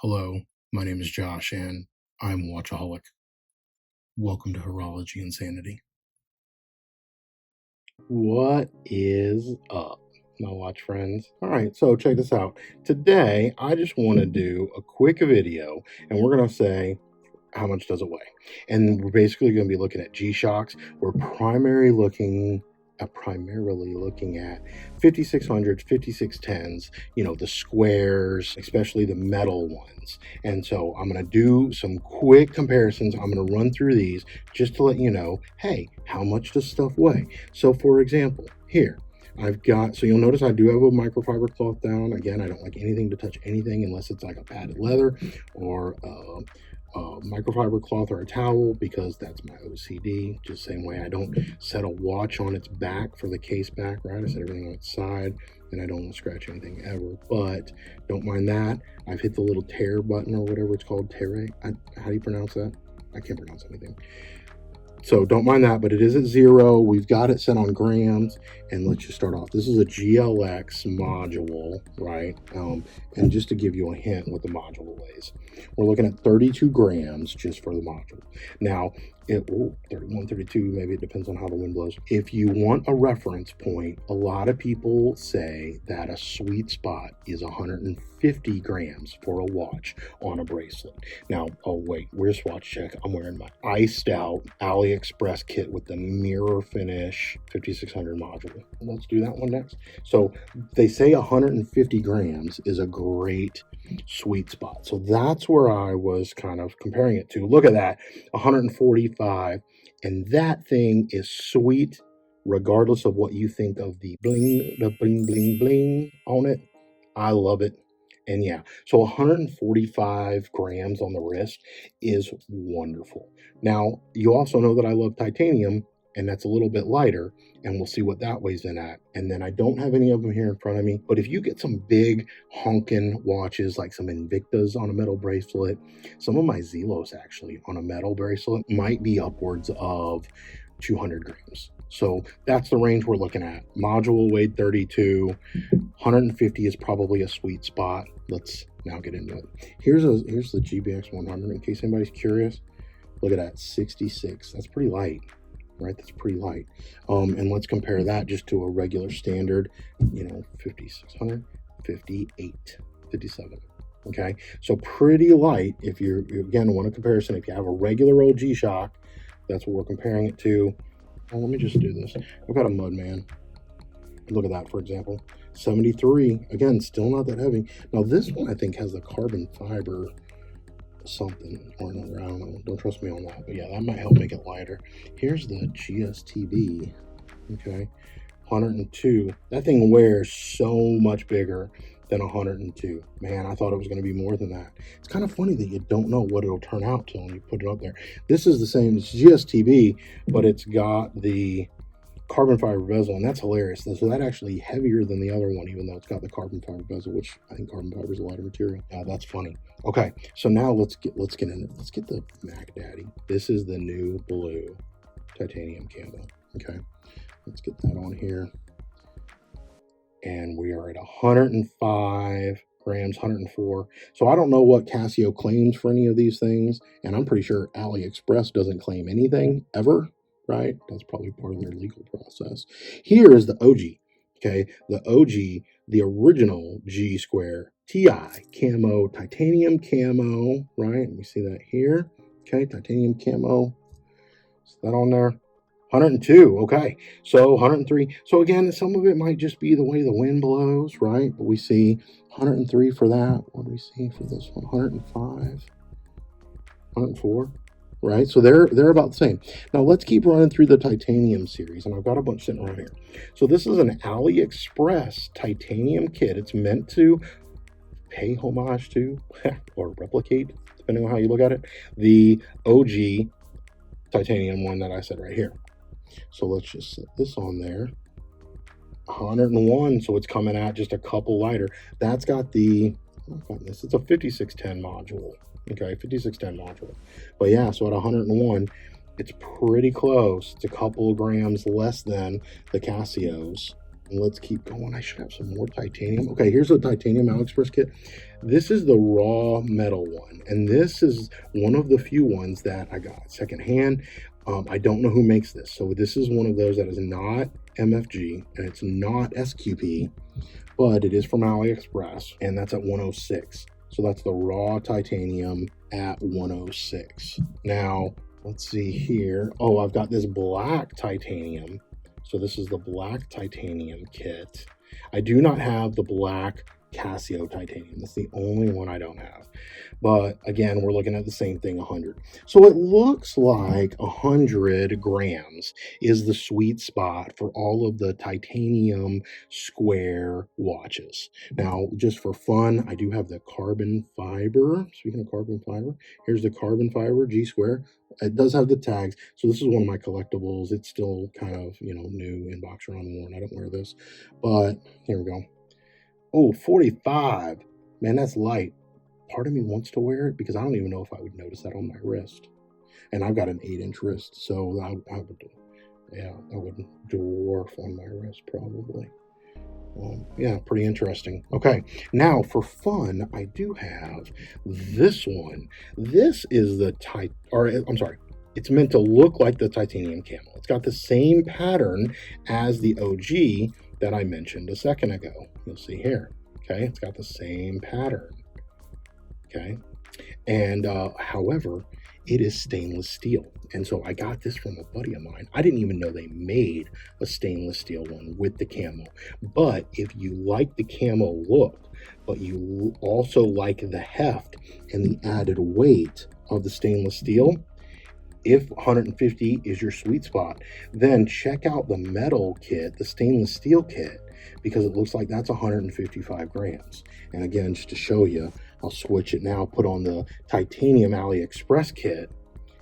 Hello, my name is Josh, and I'm Watchaholic. Welcome to Horology Insanity. What is up, my watch friends? All right, so check this out. Today, I just want to do a quick video, and we're going to say, how much does it weigh? And we're basically going to be looking at G-Shocks. We're primarily looking at 5600s, 5610s, the squares, especially the metal ones. And so I'm going to do some quick comparisons. I'm going to run through these just to let you know, hey, how much does stuff weigh? So for example, here, I've got, so you'll notice I do have a microfiber cloth down. Again, I don't like anything to touch anything unless it's like a padded leather or microfiber cloth or a towel, because that's my OCD. Just the same way I don't set a watch on its back for the case back, right? I set everything on its side, and I don't want to scratch anything ever, but don't mind that. I've hit the little tear button or whatever it's called, tear. How do you pronounce that? I can't pronounce anything. So don't mind that, but it is at 0. We've got it set on grams, and let's just start off. This is a GLX module, right? And just to give you a hint what the module weighs, we're looking at 32 grams just for the module. Now, 31, 32, maybe it depends on how the wind blows. If you want a reference point, a lot of people say that a sweet spot is 150 grams for a watch on a bracelet. Now, oh wait, where's watch check? I'm wearing my iced out AliExpress kit with the mirror finish 5600 module. Let's do that one next. So they say 150 grams is a great sweet spot. So that's where I was kind of comparing it to. Look at that, 145, and that thing is sweet regardless of what you think of the bling on it. I love it. And yeah, so 145 grams on the wrist is wonderful. Now, you also know that I love titanium, and that's a little bit lighter, and we'll see what that weighs in at. And then I don't have any of them here in front of me, but if you get some big honking watches, like some Invictas on a metal bracelet, some of my Zelos actually on a metal bracelet might be upwards of 200 grams. So that's the range we're looking at. Module weighed 32, 150 is probably a sweet spot. Let's now get into it. Here's the GBX 100 in case anybody's curious. Look at that, 66. That's pretty light, right? That's pretty light. And let's compare that just to a regular standard, 5600, 58, 57. Okay, so pretty light. If you again want a comparison, if you have a regular old G-Shock, that's what we're comparing it to. Well, let me just do this. I've got a Mudman. Look at that, for example. 73. Again, still not that heavy. Now, this one, I think, has the carbon fiber something or another. I don't know. Don't trust me on that. But yeah, that might help make it lighter. Here's the GSTB. Okay. 102. That thing wears so much bigger than 102. Man, I thought it was going to be more than that. It's kind of funny that you don't know what it'll turn out till when you put it up there. This is the same as GSTB, but it's got the carbon fiber bezel, and that's hilarious. So that's actually heavier than the other one, even though it's got the carbon fiber bezel, which I think carbon fiber is a lighter material. Yeah, that's funny. Okay, so now let's get in it. Let's get the Mac Daddy. This is the new blue titanium camo. Okay, let's get that on here. And we are at 105 grams, 104. So I don't know what Casio claims for any of these things, and I'm pretty sure AliExpress doesn't claim anything ever, right? That's probably part of their legal process. Here is the OG, okay? The OG, the original G Square TI camo, titanium camo, right? We see that here, okay? Titanium camo. Is that on there? 102, okay, so 103. So again, some of it might just be the way the wind blows, right? But we see 103 for that. What do we see for this one? 105, 104, right? So they're about the same. Now let's keep running through the titanium series, and I've got a bunch sitting right here. So this is an AliExpress titanium kit. It's meant to pay homage to or replicate, depending on how you look at it, the OG titanium one that I said right here. So let's just set this on there. 101, so it's coming out just a couple lighter. That's got the, it's a 5610 module. Okay, 5610 module. But yeah, so at 101, it's pretty close. It's a couple of grams less than the Casios. Let's keep going. I should have some more titanium. Okay, here's a titanium AliExpress kit. This is the raw metal one, and this is one of the few ones that I got secondhand. I don't know who makes this, so this is one of those that is not MFG and it's not SQP, but it is from AliExpress, and that's at 106. So that's the raw titanium at 106. Now, let's see here. Oh, I've got this black titanium. So this is the black titanium kit. I do not have the black Casio titanium. That's the only one I don't have. But again, we're looking at the same thing, 100. So it looks like 100 grams is the sweet spot for all of the titanium square watches. Now, just for fun, I do have the carbon fiber. Speaking of carbon fiber, here's the carbon fiber G Square. It does have the tags. So this is one of my collectibles. It's still kind of, new in box or unworn. I don't wear this, but here we go. Oh, 45. Man, that's light. Part of me wants to wear it because I don't even know if I would notice that on my wrist. And I've got an 8-inch wrist, so that would dwarf on my wrist probably. Yeah, pretty interesting. Okay, now for fun, I do have this one. This is it's meant to look like the titanium camo. It's got the same pattern as the OG that I mentioned a second ago. You'll see here. Okay, it's got the same pattern. Okay, and however, it is stainless steel. And so I got this from a buddy of mine. I didn't even know they made a stainless steel one with the camo. But if you like the camo look, but you also like the heft and the added weight of the stainless steel, if 150 is your sweet spot, then check out the metal kit, the stainless steel kit, because it looks like that's 155 grams. And again, just to show you, I'll switch it now, put on the titanium AliExpress kit,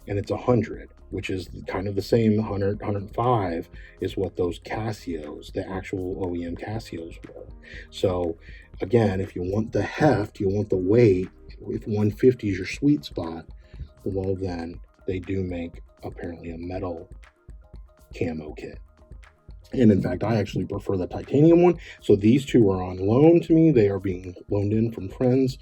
and it's 100, which is kind of the same. 100, 105 is what those Casios, the actual OEM Casios were. So again, if you want the heft, you want the weight, if 150 is your sweet spot, well then they do make apparently a metal camo kit. And in fact, I actually prefer the titanium one. So these two are on loan to me. They are being loaned in from friends.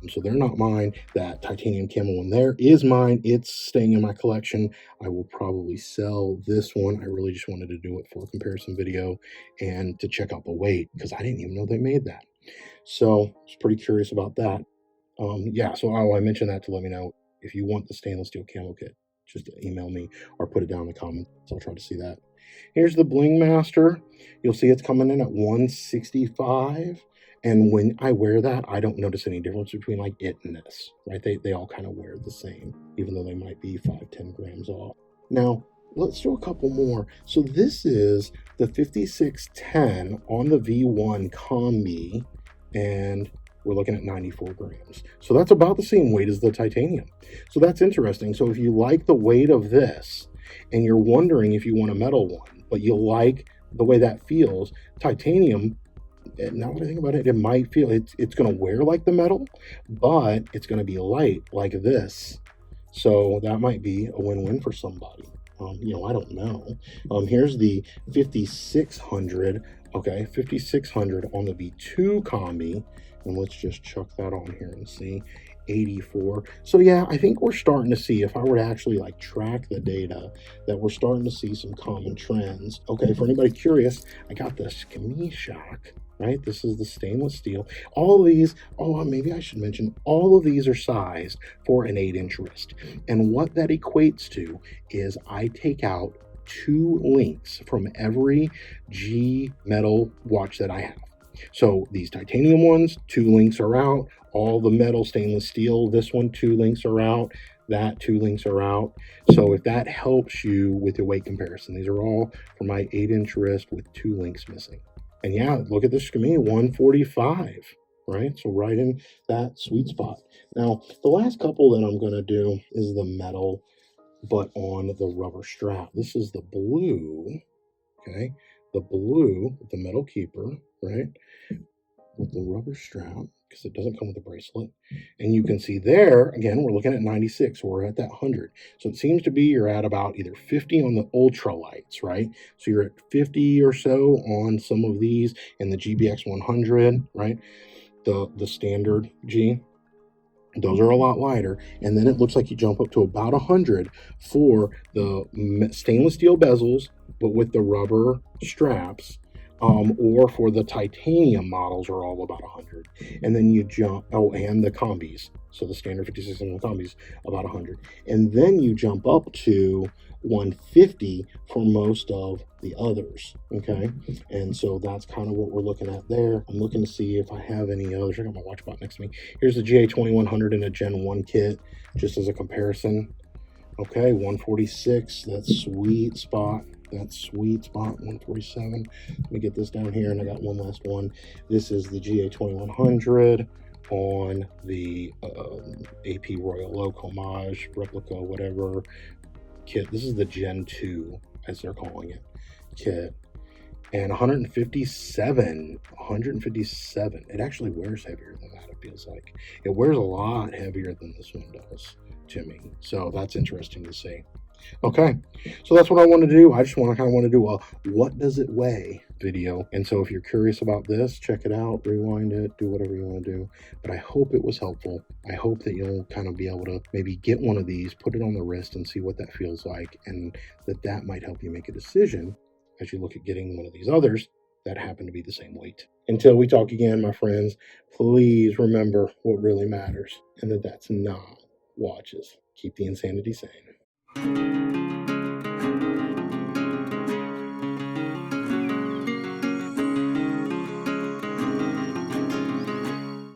So they're not mine. That titanium camo one there is mine. It's staying in my collection. I will probably sell this one. I really just wanted to do it for a comparison video and to check out the weight because I didn't even know they made that. So I was pretty curious about that. Yeah, so I mentioned that to let me know if you want the stainless steel camo kit, just email me or put it down in the comments. I'll try to see that. Here's the Blingmaster. You'll see it's coming in at 165. And when I wear that, I don't notice any difference between like it and this, right? They all kind of wear the same, even though they might be 5-10 grams off. Now, let's do a couple more. So this is the 5610 on the V1 Combi, and we're looking at 94 grams. So that's about the same weight as the titanium. So that's interesting. So if you like the weight of this and you're wondering if you want a metal one, but you like the way that feels, titanium, now that I think about it, it might feel it's going to wear like the metal, but it's going to be light like this. So that might be a win-win for somebody. I don't know. Here's the 5600. Okay, 5600 on the V2 Combi. And let's just chuck that on here and see. 84. So yeah, I think we're starting to see, if I were to actually like track the data, that we're starting to see some common trends. Okay, for anybody curious, I got the Skmei shock, right? This is the stainless steel. All of these, maybe I should mention, all of these are sized for an 8-inch wrist. And what that equates to is I take out 2 links from every G metal watch that I have. So these titanium ones, 2 links are out. All the metal stainless steel, this one, 2 links are out. That 2 links are out. So if that helps you with your weight comparison, these are all for my 8-inch wrist with 2 links missing. And yeah, look at the Skmei, 145, right? So right in that sweet spot. Now, the last couple that I'm going to do is the metal, but on the rubber strap. This is the blue, okay? The blue, the metal keeper, right? With the rubber strap. because it doesn't come with a bracelet. And you can see there, again, we're looking at 96, so we're at that 100. So it seems to be you're at about either 50 on the ultralights, right? So you're at 50 or so on some of these in the GBX 100, right? The standard G. Those are a lot lighter, and then it looks like you jump up to about 100 for the stainless steel bezels, but with the rubber straps, or for the titanium models are all about 100. And then you jump, oh, and the combis, so the standard 56 and combis about 100, and then you jump up to 150 for most of the others. Okay, and so that's kind of what we're looking at there. I'm looking to see if I have any others. I got my watch bot next to me. Here's the GA2100 in a Gen 1 kit, just as a comparison. Okay, 146, that's sweet spot. That's sweet spot, 147. Let me get this down here, and I got one last one. This is the GA2100 on the AP Royal Oak Homage, replica, whatever kit. This is the Gen 2, as they're calling it, kit. And 157. It actually wears heavier than that, it feels like. It wears a lot heavier than this one does to me. So that's interesting to see. Okay, so that's what I want to do. I just want to do a what does it weigh video. And so if you're curious about this, check it out, rewind it, do whatever you want to do. But I hope it was helpful. I hope that you'll kind of be able to maybe get one of these, put it on the wrist and see what that feels like, and that might help you make a decision as you look at getting one of these others that happen to be the same weight. Until we talk again, my friends, please remember what really matters, and that's not watches. Keep the insanity sane.